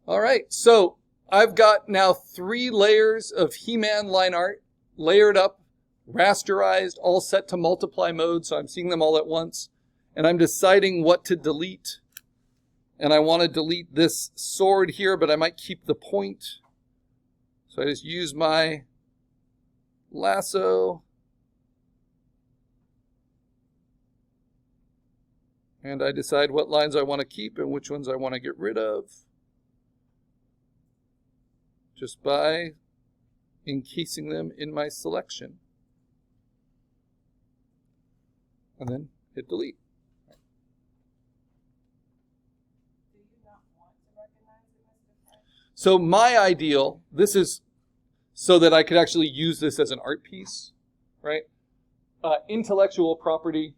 All right, so I've got now 3 layers of He-Man line art layered up, rasterized, all set to multiply mode, so I'm seeing them all at once. And I'm deciding what to delete. And I want to delete this sword here, but I might keep the point. So I just use my lasso. And I decide what lines I want to keep and which ones I want to get rid of. Just by encasing them in my selection. And then hit delete. Do you not want to recognize it as different? So my ideal, this is so that I could actually use this as an art piece, right? Intellectual property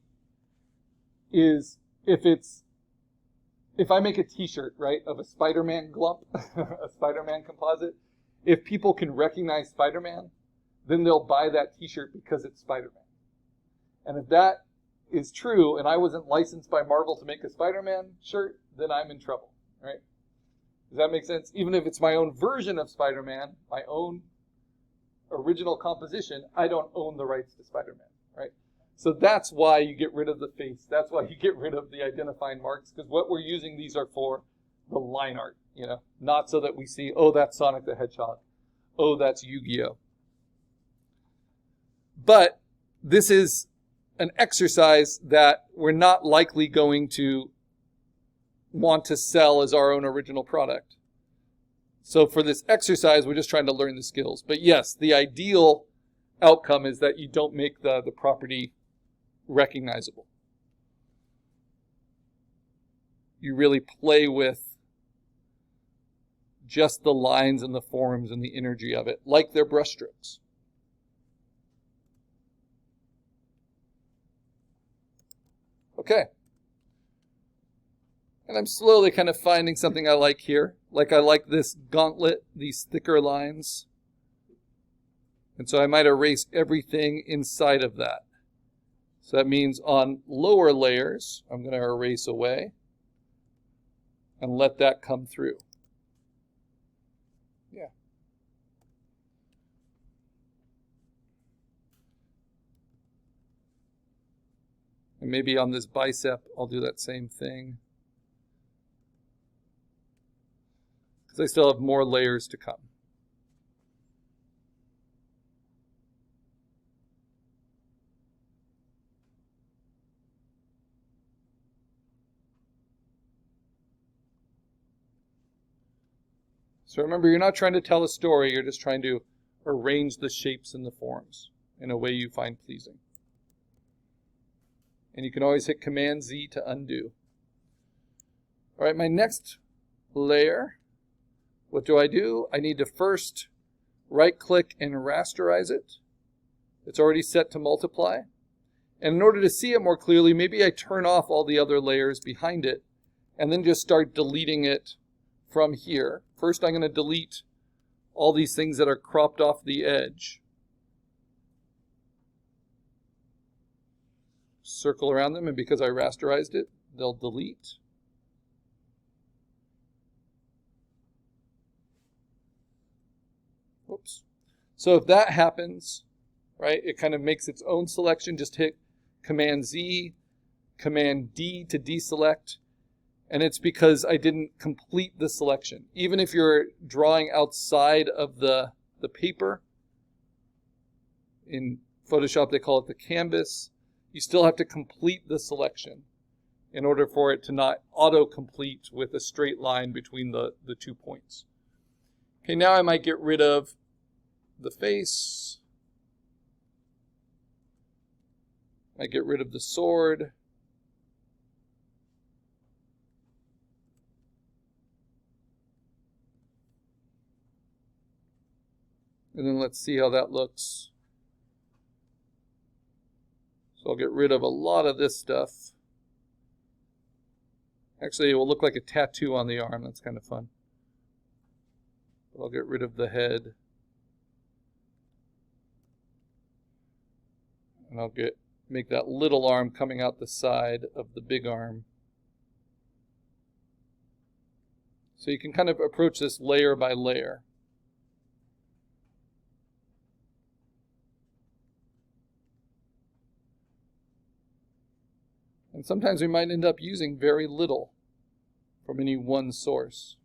is if I make a t-shirt, right, of a Spider-Man glump, a Spider-Man composite, if people can recognize Spider-Man, then they'll buy that t-shirt because it's Spider-Man. And if that is true, and I wasn't licensed by Marvel to make a Spider-Man shirt, then I'm in trouble, right? Does that make sense? Even if it's my own version of Spider-Man, my own original composition, I don't own the rights to Spider-Man, right? So that's why you get rid of the face. That's why you get rid of the identifying marks, because what we're using these are for the line art, not so that we see, oh, that's Sonic the Hedgehog. Oh, that's Yu-Gi-Oh. But this is an exercise that we're not likely going to want to sell as our own original product. So for this exercise, we're just trying to learn the skills. But yes, the ideal outcome is that you don't make the property recognizable. You really play with just the lines and the forms and the energy of it, like their brushstrokes. Okay. And I'm slowly kind of finding something I like here. Like I like this gauntlet, these thicker lines. And so I might erase everything inside of that. So that means on lower layers, I'm going to erase away and let that come through. Yeah. And maybe on this bicep, I'll do that same thing. Because I still have more layers to come. So remember, you're not trying to tell a story, you're just trying to arrange the shapes and the forms in a way you find pleasing. And you can always hit Command-Z to undo. All right, my next layer, what do? I need to first right-click and rasterize it. It's already set to multiply. And in order to see it more clearly, maybe I turn off all the other layers behind it and then just start deleting it from here. First, I'm going to delete all these things that are cropped off the edge. Circle around them, and because I rasterized it, they'll delete. Whoops. So if that happens, right, it kind of makes its own selection. Just hit Command-Z, Command-D to deselect. And it's because I didn't complete the selection. Even if you're drawing outside of the paper, in Photoshop they call it the canvas, you still have to complete the selection in order for it to not auto-complete with a straight line between the 2 points. Okay, now I might get rid of the face. I get rid of the sword. And then let's see how that looks. So I'll get rid of a lot of this stuff. Actually, it will look like a tattoo on the arm. That's kind of fun. But I'll get rid of the head. And I'll make that little arm coming out the side of the big arm. So you can kind of approach this layer by layer. And sometimes we might end up using very little from any one source.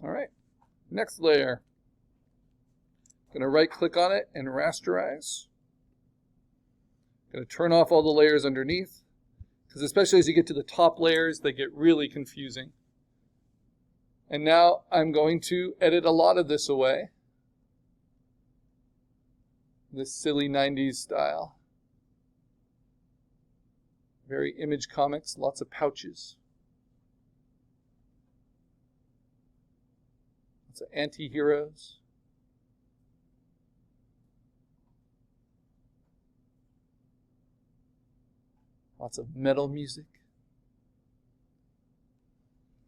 All right, next layer. Going to right click on it and rasterize. Going to turn off all the layers underneath, because especially as you get to the top layers, they get really confusing. And now I'm going to edit a lot of this away. This silly 90s style. Very Image Comics, lots of pouches. Lots of anti-heroes. Lots of metal music.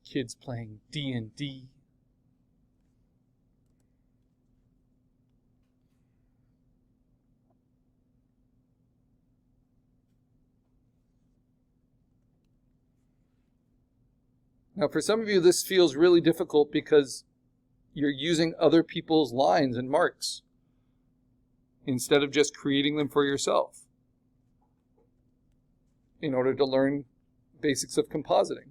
Kids playing D&D. Now, for some of you, this feels really difficult because you're using other people's lines and marks instead of just creating them for yourself in order to learn basics of compositing.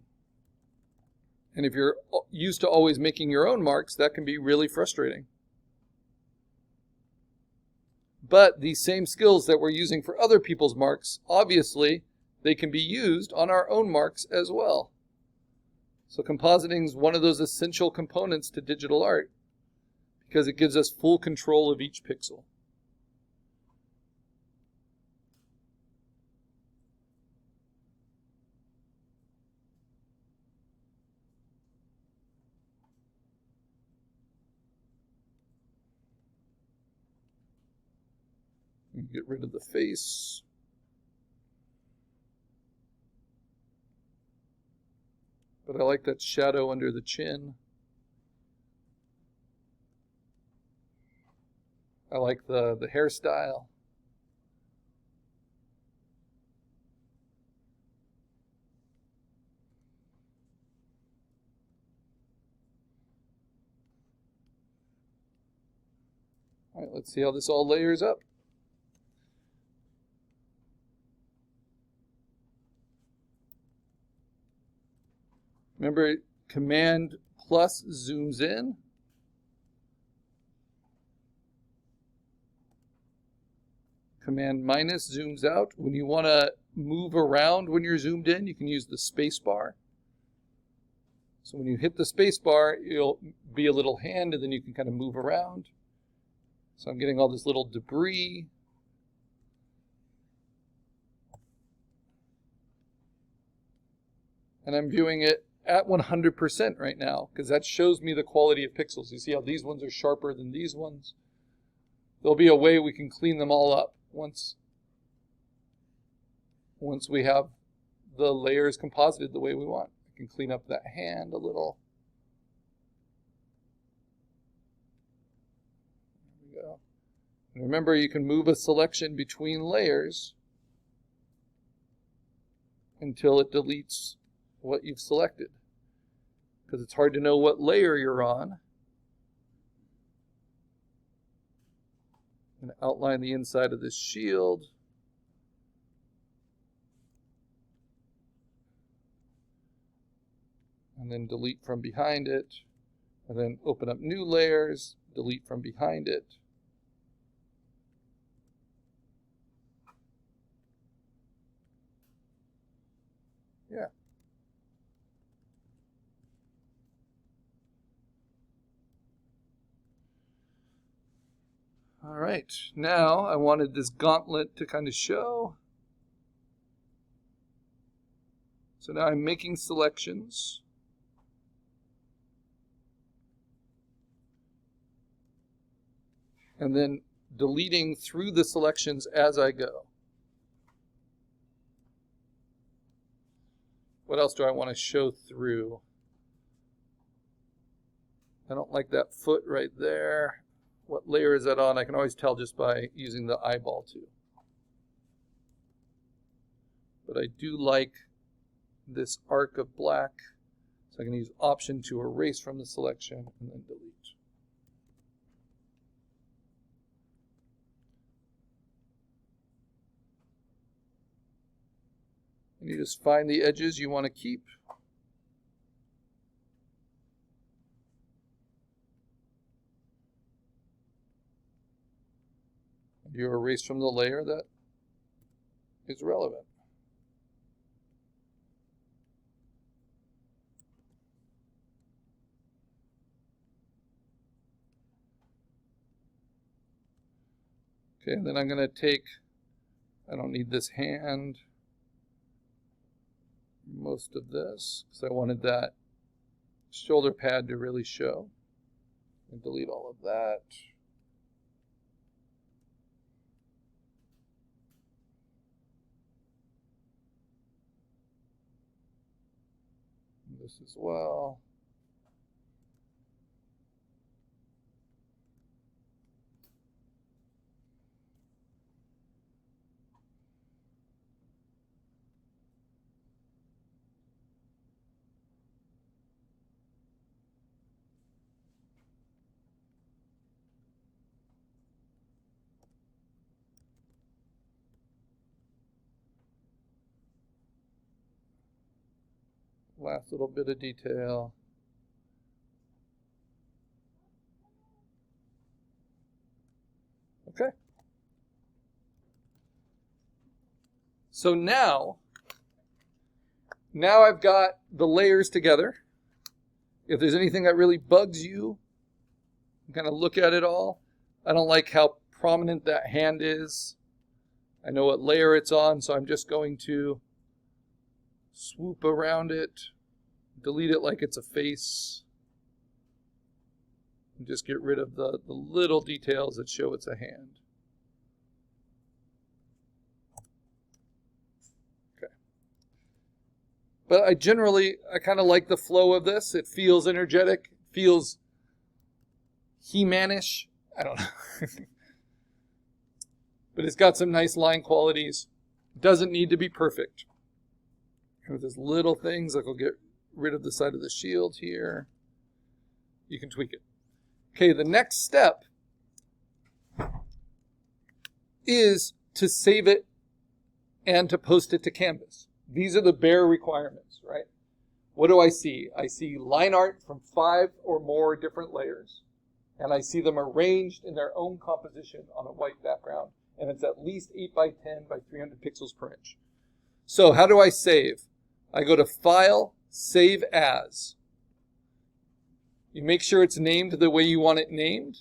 And if you're used to always making your own marks, that can be really frustrating. But these same skills that we're using for other people's marks, obviously, they can be used on our own marks as well. So compositing is one of those essential components to digital art because it gives us full control of each pixel. Get rid of the face. But I like that shadow under the chin. I like the hairstyle. All right, let's see how this all layers up. Remember, Command plus zooms in. Command minus zooms out. When you want to move around when you're zoomed in, you can use the space bar. So when you hit the space bar, it'll be a little hand, and then you can kind of move around. So I'm getting all this little debris. And I'm viewing it at 100% right now, because that shows me the quality of pixels. You see how these ones are sharper than these ones? There'll be a way we can clean them all up once we have the layers composited the way we want. I can clean up that hand a little. There we go. And remember, you can move a selection between layers until it deletes what you've selected, because it's hard to know what layer you're on. I'm going to outline the inside of this shield. And then delete from behind it. And then open up new layers, delete from behind it. Yeah. All right, now I wanted this gauntlet to kind of show. So now I'm making selections. and then deleting through the selections as I go. What else do I want to show through? I don't like that foot right there. What layer is that on? I can always tell just by using the eyeball tool. But I do like this arc of black, so I can use Option to erase from the selection and then delete. And you just find the edges you want to keep. And you erase from the layer that is relevant. Okay, and then I'm going to take, I don't need this hand, most of this, because I wanted that shoulder pad to really show. And delete all of that. And this as well. Last little bit of detail. Okay. So now I've got the layers together. If there's anything that really bugs you, kind of look at it all. I don't like how prominent that hand is. I know what layer it's on, so I'm just going to swoop around it, delete it like it's a face, and just get rid of the little details that show it's a hand. Okay. But I kind of like the flow of this. It feels energetic, feels He-Man-ish. I don't know. But it's got some nice line qualities. It doesn't need to be perfect. With these little things, like I'll get rid of the side of the shield here. You can tweak it. Okay, the next step is to save it and to post it to Canvas. These are the bare requirements, right? What do I see? I see line art from 5 or more different layers, and I see them arranged in their own composition on a white background, and it's at least 8 by 10 by 300 pixels per inch. So how do I save? I go to File, Save As. You make sure it's named the way you want it named.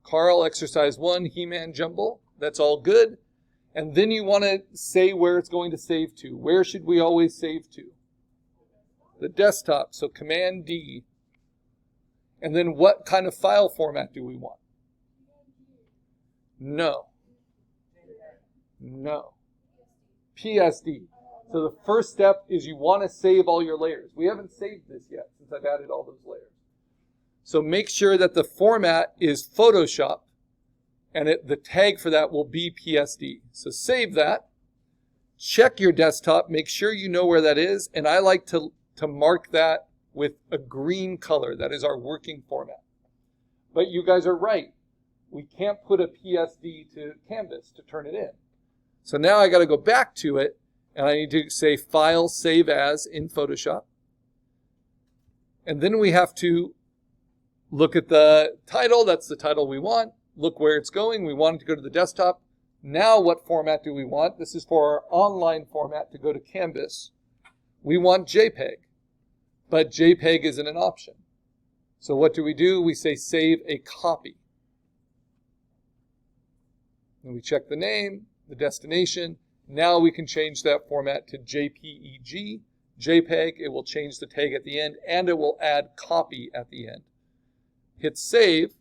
Karl, Exercise 1, He-Man, Jumble. That's all good. And then you want to say where it's going to save to. Where should we always save to? The desktop. So Command D. And then what kind of file format do we want? No. No. PSD. So the first step is you want to save all your layers. We haven't saved this yet since I've added all those layers. So make sure that the format is Photoshop, and the tag for that will be PSD. So save that. Check your desktop. Make sure you know where that is. And I like to mark that with a green color. That is our working format. But you guys are right. We can't put a PSD to Canvas to turn it in. So now I got to go back to it. And I need to say File, Save As in Photoshop. And then we have to look at the title. That's the title we want. Look where it's going. We want it to go to the desktop. Now what format do we want? This is for our online format to go to Canvas. We want JPEG. But JPEG isn't an option. So what do? We say Save a Copy. And we check the name, the destination. Now we can change that format to JPEG, JPEG. It will change the tag at the end, and it will add copy at the end. Hit save,